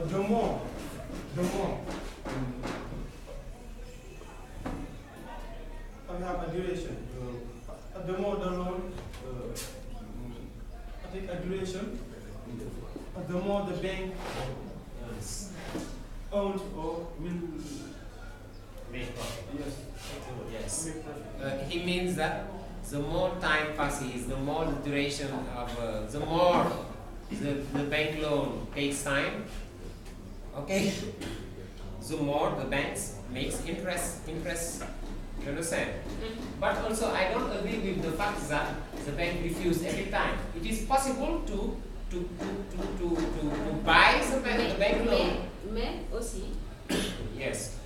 the more we have a duration, the more the loan, I think a duration, the more the bank owns or will make profit. yes. Yes. Make profit. He means that the more time passes, the more the duration of, the more the bank loan takes time, okay, the more the banks makes interest, you understand? But also I don't agree with the fact that the bank refuse every time. It is possible to buy the bank loan. Mais aussi, Yes.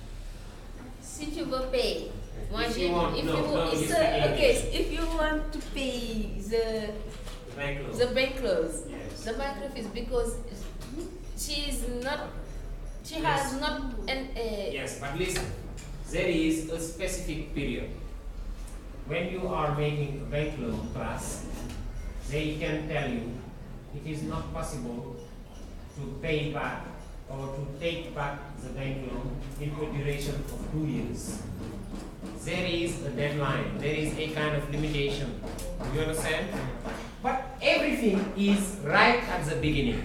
si tu veux payer, moi If j'ai you want, if no, you no, it's you a, speak okay, English. if you want to pay The bank loan. the bank loans, Yes. the bank loan is because she Yes. has not an Yes, but listen, there is a specific period. When you are making a bank loan plus, they can tell you it is not possible to pay back or to take back the bank loan in a duration of 2 years. There is a deadline, there is a kind of limitation. You understand? But everything is right at the beginning.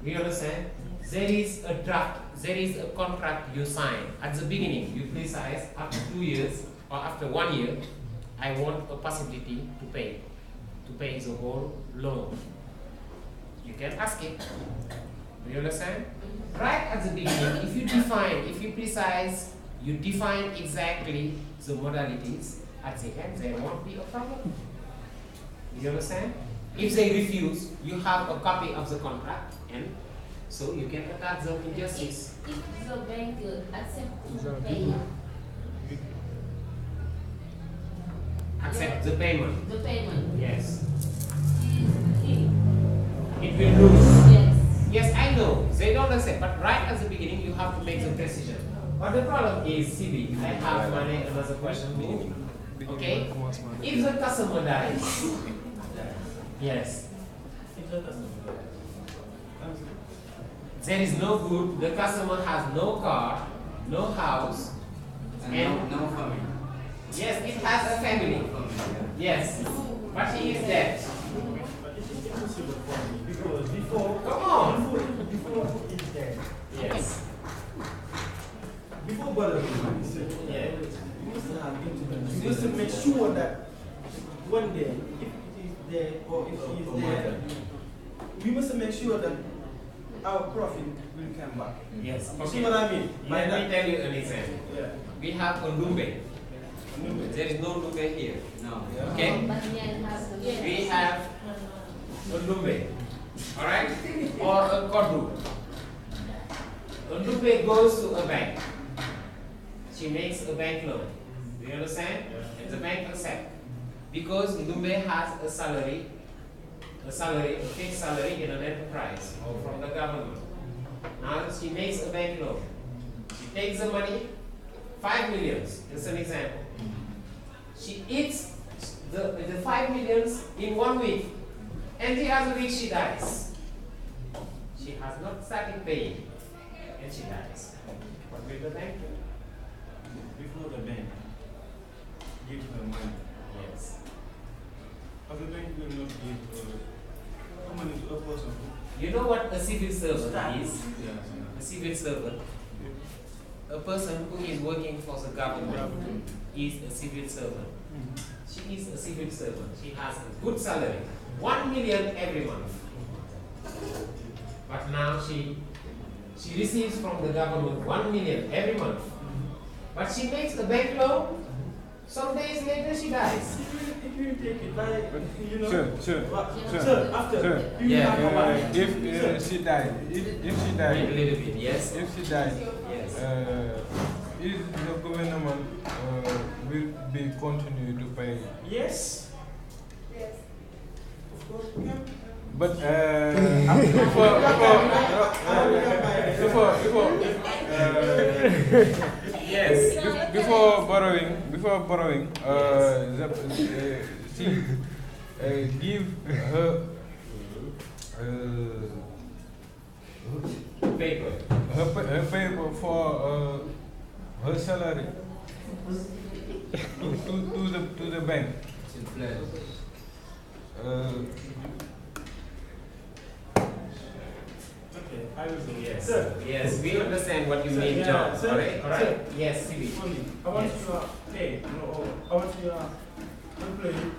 You understand? There is a draft, there is a contract you sign. At the beginning, you precise after 2 years or after 1 year, I want a possibility to pay the whole loan. You can ask it. Do you understand? Right at the beginning, if you define, if you precise, you define exactly the modalities, at the end there won't be a problem. Do you understand? If they refuse, you have a copy of the contract and so you can attack them in justice. if the bank accepts to pay Accept the payment. the payment, Yes. he It will lose. yes. Yes, I know. They don't accept, but right at the beginning you have to make the precision. But the problem is, CB, I have another question for you. Okay? If the customer dies, yes, there is no good, the customer has no car, no house, and no family. yes, it has a family. Yes, but he is dead. But it is impossible for me because before Come on. before it's there. Yes. Before borrowing, Yeah. you must have internet. You must make sure that one day, if it is there or if it is there, we must make sure that our profit will come back. Yes. You see what I mean? By Let me that, tell you an example. yeah. We have a Lumbe. There is no Lumbe here. No. Okay? But Nyan has the We have a Lumbe. Alright? Or a Kodu. A Lumbe goes to a bank. She makes a bank loan. Do you understand? And the bank accepts. Because Lumbe has a salary, a fixed salary in an enterprise or from the government. Now she makes a bank loan. She takes the money, 5 millions, just an example. She eats the 5 millions in 1 week, and the other week she dies. She has not started paying, and she dies. What will the bank do? Before the bank give her money, Yes. but the bank will not give money to a person. You know what a civil servant is? Yes. A civil servant, a person who is working for the government, is a civil servant. She is a civil servant. She has a good salary, 1 million every month. But now she receives from the government 1 million every month. But she makes a bank loan. Some days later she dies. If you take it like, you know, Sure. sir, after Sure. you Yeah. have a wife. If she died, if she Wait a died, little bit, yes? if she died, Yes. is the government will be continue to pay? Yes. Of course, we can. But before borrowing, she give her paper? Her paper for her salary to the bank. Okay, I will say Yes. Sir, Yes, we understand what you Sir, mean, yeah, John. sir, Alright, alright. sir. Yes, Sibi. only, I want Yes. your pay, I want your employee,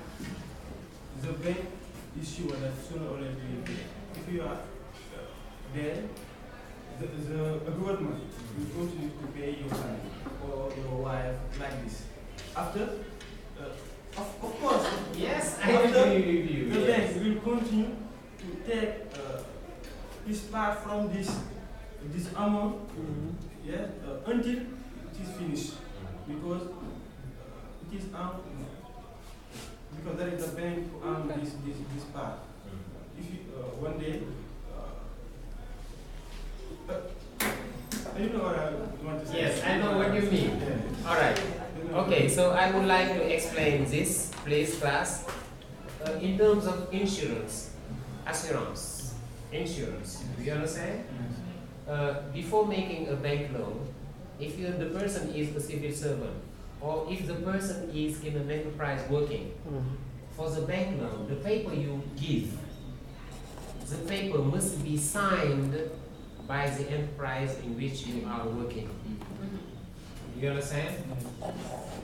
the bank is sure that sooner or later you will pay. If you are there, the government will continue to pay your family or your wife like this. After, of course, Yes, I after agree with you. the Yes. bank will continue to take this part from this amount, yeah, until it is finished, because it is because there is a bank on this part. If you, one day, you know what I want to say. Yes, I know what you mean. Yeah. Alright. Okay, so I would like to explain this, please, class. In terms of insurance, insurance, do you understand? Before making a bank loan, if the person is a civil servant, or if the person is in an enterprise working, for the bank loan, the paper you give, the paper must be signed by the enterprise in which you are working. You understand?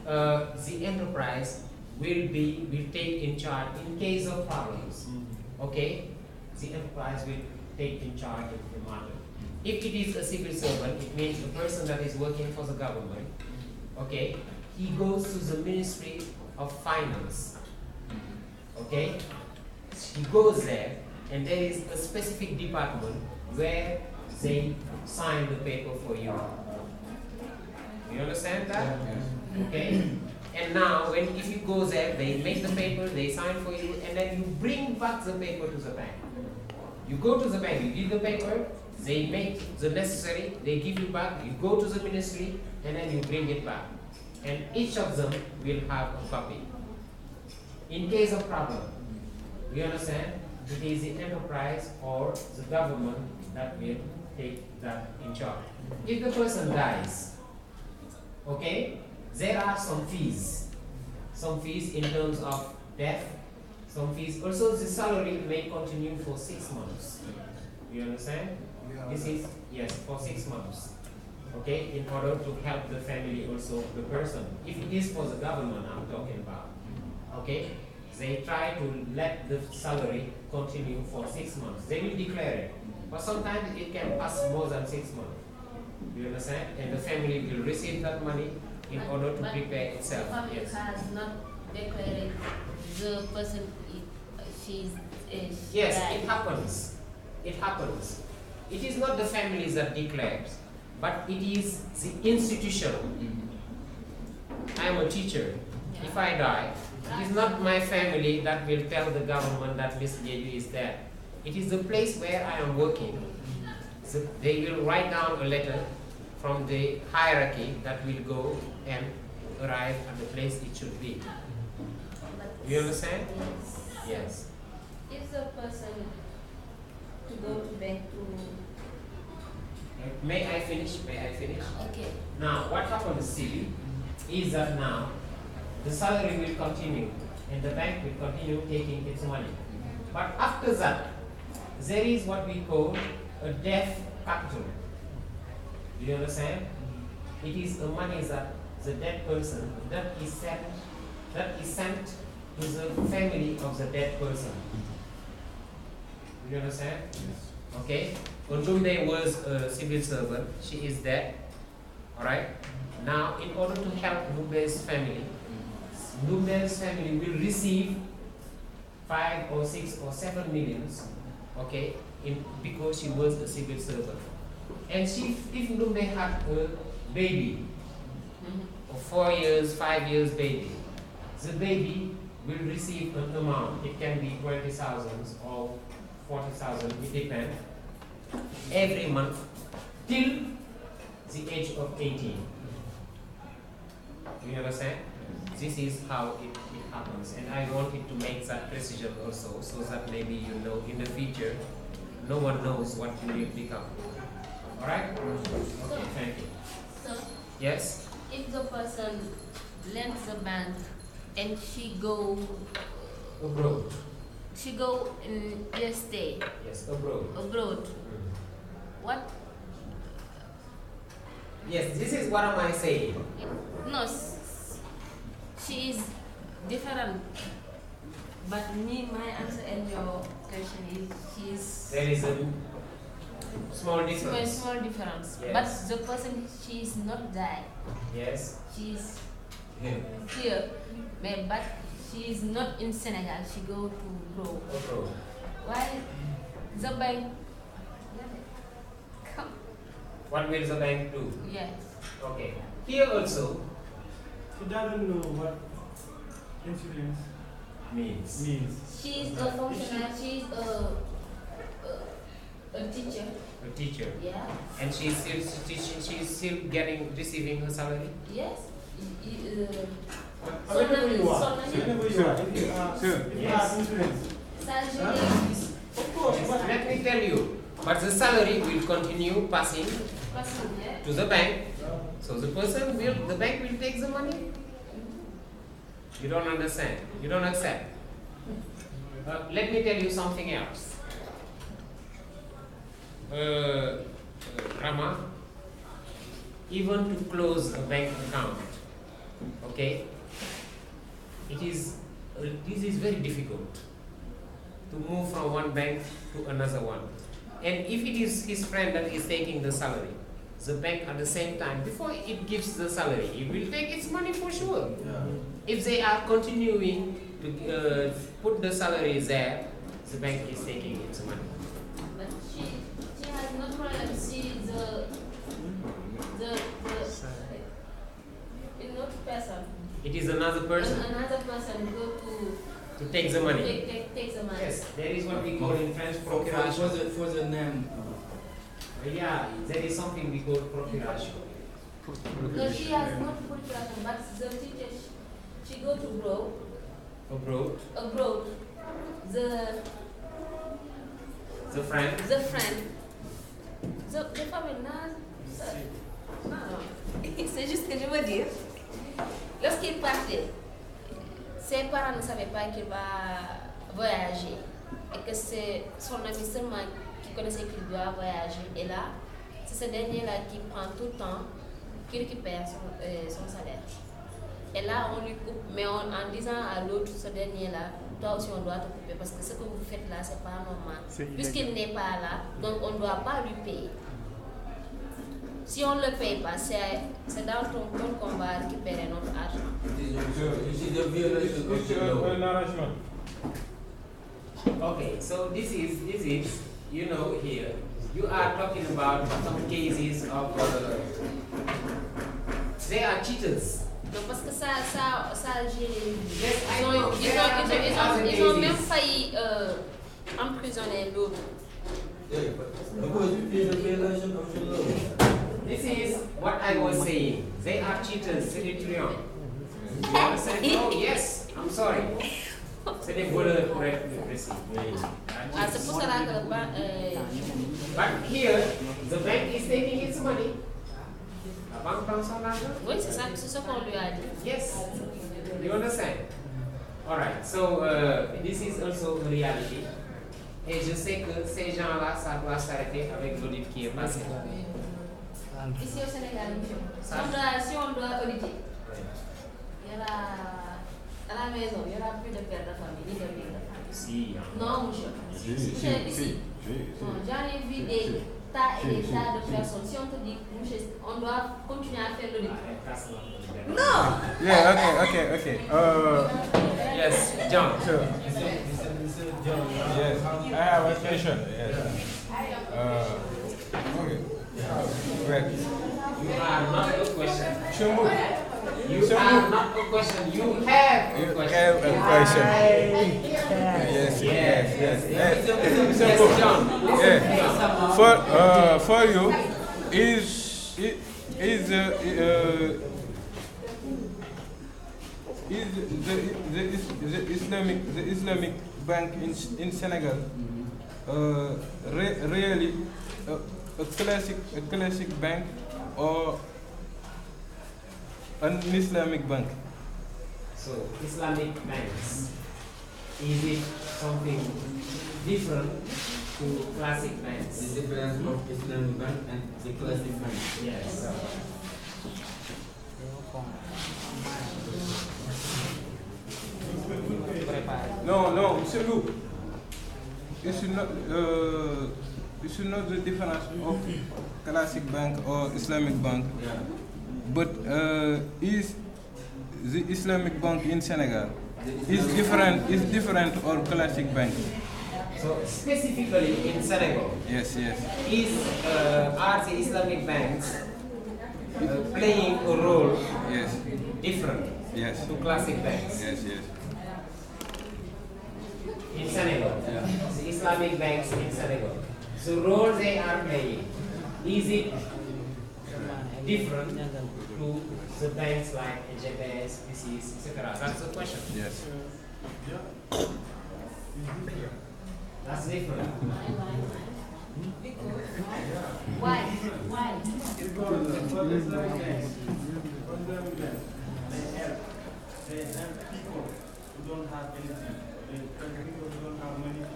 The enterprise will take in charge in case of problems. Okay? The enterprise will take in charge of the matter. If it is a civil servant, it means the person that is working for the government. Okay? He goes to the Ministry of Finance. Okay? He goes there, and there is a specific department where they sign the paper for you. You understand that? Okay? And now, if you go there, they make the paper, they sign for you, and then you bring back the paper to the bank. You go to the bank, you give the paper, they make the necessary, they give you back, you go to the ministry, and then you bring it back. And each of them will have a copy. In case of problem, you understand? It is the enterprise or the government that will take that in charge. If the person dies, okay, there are some fees in terms of death, some fees. Also, the salary may continue for 6 months. You understand? This is, yes, for 6 months. Okay, in order to help the family, also the person. If it is for the government I'm talking about, okay, they try to let the salary continue for 6 months. They will declare it, but sometimes it can pass more than 6 months. You understand? And the family will receive that money in order to prepare itself. The family Yes. has not declared the person she's Yes, died. it happens. It happens. It is not the families that declares, but it is the institution. I am a teacher. If I die, it is not my family that will tell the government that Miss Jeju is dead. It is the place where I am working. So they will write down a letter from the hierarchy that will go and arrive at the place it should be. But You understand? yes. Yes. If the person to go to bank to May I finish? May I finish? okay. Now, what happens, Siri, is that now the salary will continue and the bank will continue taking its money. But after that, there is what we call a death capital. Do you understand? It is a money that the dead person that is sent to the family of the dead person. Do you understand? Okay. Ondumbe was a civil servant. She is dead. Alright? Now, in order to help Ndumbe's family will receive 5 or 6 or 7 millions, okay, because she was a civil servant. And if Ndumbe had a baby, or 4 years, 5 years baby, the baby will receive an amount. It can be 20,000 or 40,000, it depends, every month till the age of 18. Do you understand? This is how it happens, and I wanted to make that precision also, so that maybe you know in the future, no one knows what you will become. Alright? Okay, thank you. So, Yes? if the person lends the bank and she go Abroad. in USA, Yes, abroad. abroad, what? Yes, this is what am I saying. No, she is different. But my answer and your question is she's There is a small difference. small difference. Yes. But the person, she is not there. Yes. She's Yeah. here, but she is not in Senegal. She go to grow. Abroad. Why the bank? Come. What will the bank do? Yes. Okay. Here also She doesn't know what insurance means. means. She is a functionary. She is a teacher. A teacher. Yeah. And she's still teaching, she's still receiving her salary? Yes. Whenever you are. Son- Whenever you are. If you are, Sure. if you have insurance. Of course, but Let me tell you. But the salary will continue passing to the bank. So the bank will take the money. You don't understand. You don't accept. Let me tell you something else. Rama, even to close a bank account, okay, this is very difficult to move from one bank to another one. And if it is his friend that is taking the salary, the bank at the same time, before it gives the salary, it will take its money for sure. If they are continuing to put the salary there, the bank is taking its money. But she has no problem. She the not person. It is another person Another person go to take the money. take the money. Yes, there is what we call in French procuration. For the name. Yeah, there is something we call procuration. No, she has not procuration, but the teacher she go to grow Abroad, abroad. the friend. The friend. The famille non, c'est juste que je veux dire, lorsqu'il partait, ses parents ne savaient pas qu'il va voyager et que c'est son ami seulement qui connaissait qu'il doit voyager. Et là, c'est ce dernier-là qui prend tout le temps, qui récupère son salaire. Et là, on lui coupe, mais en disant à l'autre, ce dernier-là, toi aussi on doit te couper parce que ce que vous faites là, c'est pas normal. Puisqu'il n'est pas là, donc on ne doit pas lui payer. Si on ne le paye pas, c'est dans ton compte qu'on va récupérer notre argent. An arrangement. Okay, so this is, you know, here, you are talking about some cases of, they are cheaters. Non, parce que ça j'ai... Yes, I know. There are many other Ils ont même cases. failli emprisonner l'autre. This is what I was saying. They are cheaters, c'est des truands. You understand? Oh yes, I'm sorry. C'est des voleurs pour être plus précis. Ah, c'est pour cela que... But here, the bank is taking its money. La banque prend son argent. oui, c'est ce qu'on lui a dit. Yes. You understand? Alright, so this is also a reality. Et je sais que ces gens-là, ça doit s'arrêter avec l'audit qui est passé. Ici au Sénégal, Ça. si on doit auditer, il y aura, à la maison, il y aura plus de pères de famille, ni de mères de famille. Si. Non, monsieur. Monsieur, ici, bon, j'en ai vu des tas et des tas de personnes. Si on te dit, monsieur, on doit continuer à faire l'audit. Non! Yeah, okay. Yes, John. Sure. Yes, I have a question. Yes. Okay. Right. You are not a question. Shumbu, You are not a question. You have a you question. have a question. Yes. Yes, John. Yeah. For you, is the Islamic bank in Senegal really a classic bank or an Islamic bank? So Islamic banks, is it something different to classic banks? The difference of Islamic bank and the classic bank. Yes. No, Monsieur Lou. You should know the difference of classic bank or Islamic bank. Yeah. But is the Islamic bank in Senegal is different or classic bank? So specifically in Senegal, Yes. are the Islamic banks playing a role Yes. different Yes. to classic banks? Yes. In Senegal, the Islamic banks in Senegal, the role they are playing, is it different to the banks like EGBS, PCs, etc.? That's the question. Yes. That's different. Why? Because for the Islamic banks, they help people who don't have anything. People who don't have money to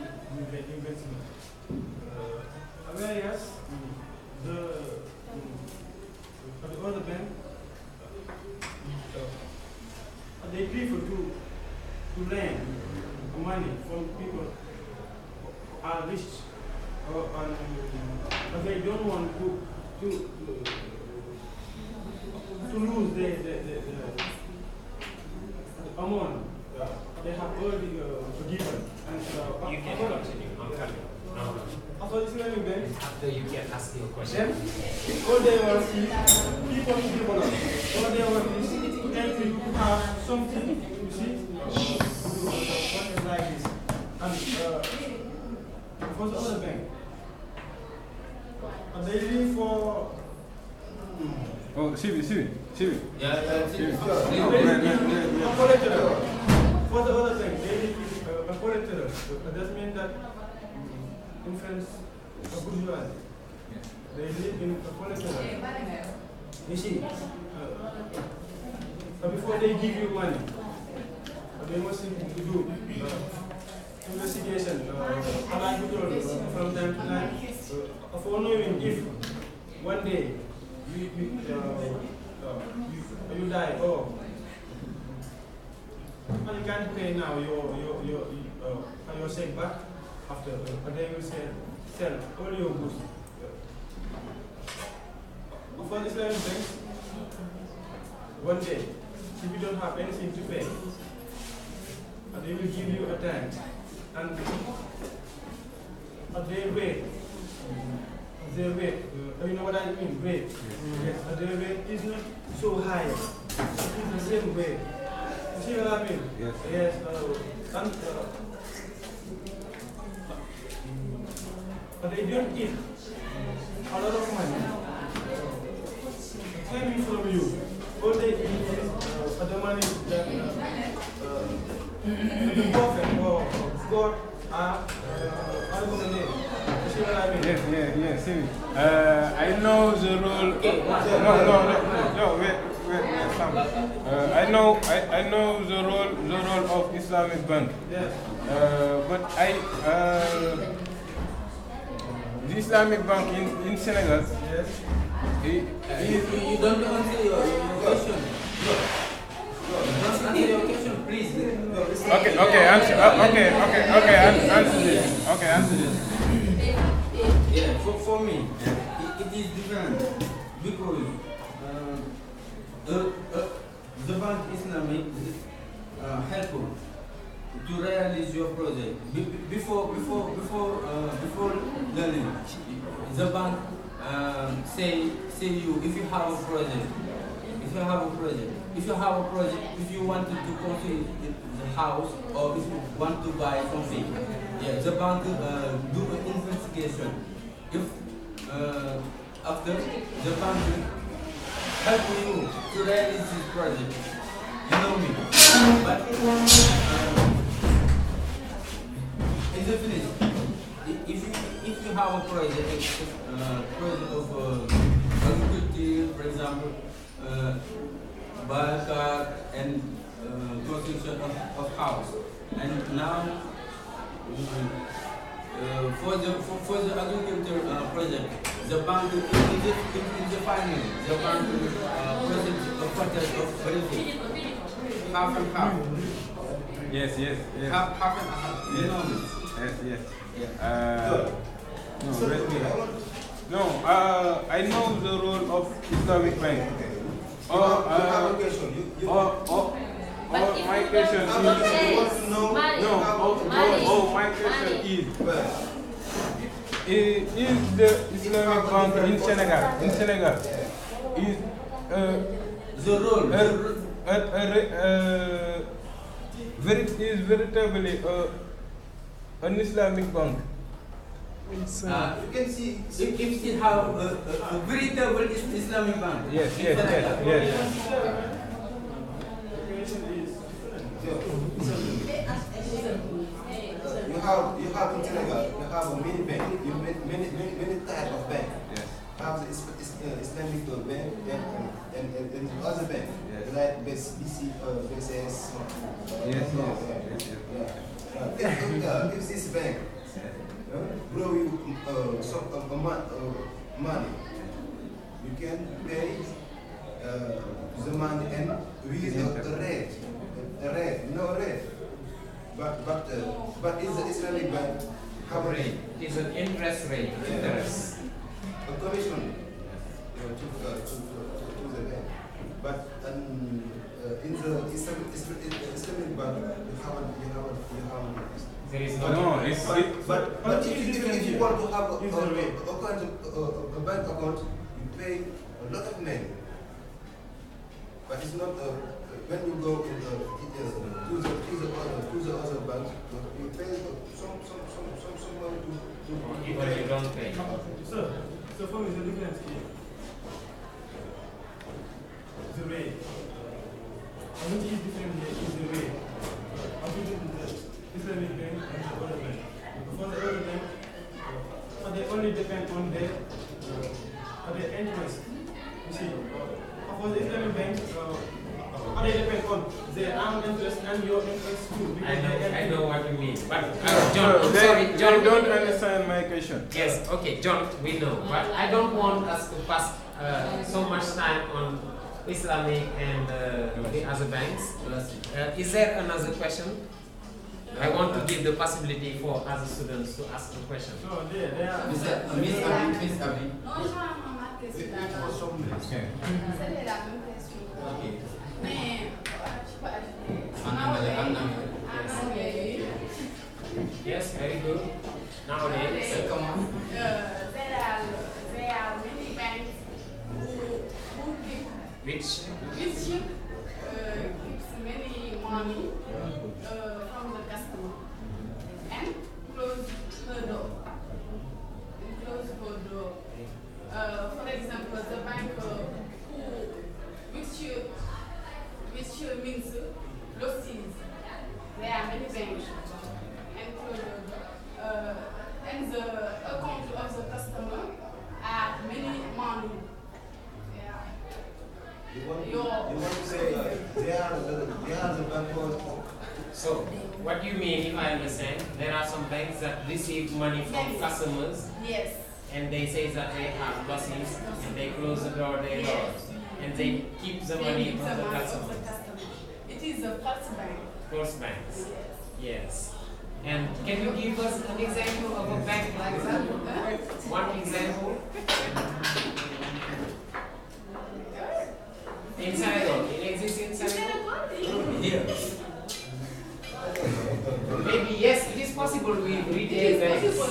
investment. Whereas the other bank, they prefer to lend money from people who are rich, but they don't want to lose the amount they have already given. And You can continue. I'm coming. No. after Islamic bank, After you can ask your question. then all they want is people to develop. All they want is country to have something, you see, what is like this. And for the other bank, they live for Oh, Sibi. Yeah, for the other bank, they live a collateral. That means that in France, a bourgeoisie, they live in a collateral. You see, before they give you money, they must do investigation, like we told you, from time to time, for knowing if one day you die or and you can't pay now your setback after, but they will sell all your goods. For Islamic banks, one day, if you don't have anything to pay, they will give you a time, and they wait. You know what I mean? Wait. Yes. Their rate is not so high. It's the same way. You see what I mean? Yes. Yes. But they don't eat a lot of money. Coming from you. All they eat is the money that the prophet or God are recommended. You see what I mean? Yes. I know the role. No. Wait, Sam. I know the role of Islamic bank. Yes. But the Islamic bank in Senegal. Yes. you don't answer your question. Don't answer your question, please. Okay, answer this. Answer this. Yeah, for me, it is different because the bank Islamic is helpful to realize your project. Before learning, the bank say you if you have a project. If you wanted to construct the house or if you want to buy something, the bank do an investigation. If after the bank help you to realize this project, you know me. But in the finish, if you have a project, project of agriculture, for example, biocar and construction of house. And now, for the agriculture project, the bank is the final. The bank project of project of benefit, half and half. Yes. Half and half. You know this? Yes. Yeah. No, let me. No, I know the role of Islamic Bank. My question is. My question is the Islamic Bank in Senegal is the role is veritably an Islamic bank? you can see if it have a veritable Islamic bank. Yes. You have in Senegal, you have a mini bank, many types of bank. Yes. You have the Islamic bank and other bank, Yes. like BC, BCS. Yes. If this bank grow you some money, you can pay the money and with a rate, no rate. But is the Islamic bank have a rate? It's an interest rate. Interest. A commission to the bank. But in the Islamic bank, you have There is No, it's but if you want to have a bank account, you pay a lot of money. But it's not when you go to the other bank, you pay some money to But you don't pay. So for me, the difference is the rate. How much is different here is the rate. How much is the Islamic bank and the other bank? For the other bank, they only depend on their interest. You see, for the Islamic bank, they depend on their own interest and your interest too. I know what you mean. But John, I'm sorry, John. You don't understand my question. Yes, okay, John, we know. But I don't want us to pass so much time on Islamic and the other banks. Is there another question? I want to give the possibility for other students to ask the question. No, they are. Miss Abi. Non, je vais remarquer cela. C'est la même question. Okay. Mais, je peux ajouter. I'm not. Yes, very good. Nowadays, There are many banks who which gives many money from the customer and close the door. For example, the bank which means losses. There are many banks and close the door. And the account of the customer are many money. You want to say they are the bank so what you mean, if I understand, there are some banks that receive money from customers Yes. and they say that they have losses and they close the door, their doors, and they keep the money from the customer. It is a first bank. First banks. Yes. And can you give us an example of a bank like that? One example? In Senegal, it exists in Senegal? Here. Maybe yes, it is possible with retail banks. No.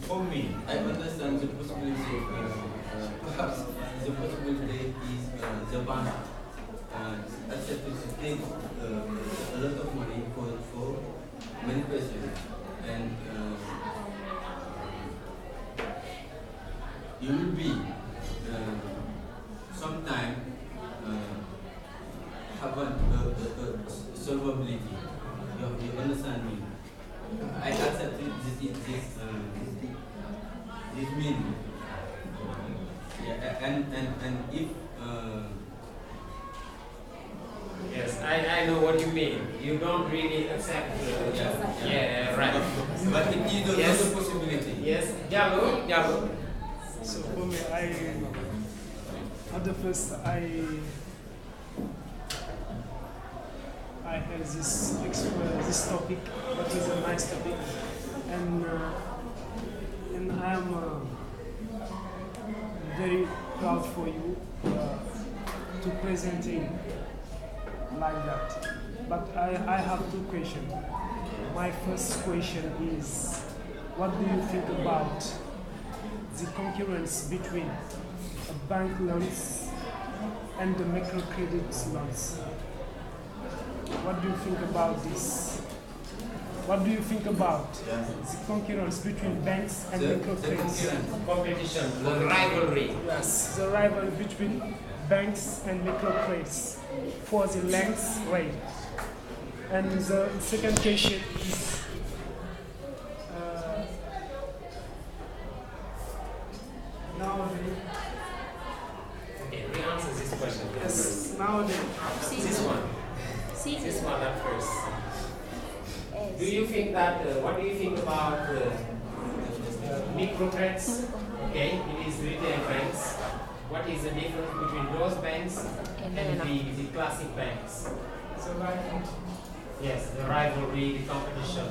For me, I understand the possibility. Perhaps the possibility is the bank accepted to take a lot of money for many persons, and you will be sometime have a solvability. You understand me? I accept this It means, yeah, and if Yes, I know what you mean. You don't really accept. Yeah, right. but it is Yes. another possibility. Yes, Jalo. So for me, at the first, I had this topic, that is a nice topic, and I am very proud for you to present it like that. But I have two questions. My first question is, what do you think about the concurrence between bank loans and the microcredit loans? What do you think about this? What do you think about the concurrence between banks and microcredits? Competition, the rivalry. Yes, the rivalry between banks and microcredits for the length rate. And the second question is, nowadays, Okay, we answer this question. yes, nowadays, This one. See, This one at first. Do you think that, what do you think about microcredits? Okay, it is retail banks. What is the difference between those banks and the classic banks? the rivalry. Yes, the rivalry, the competition.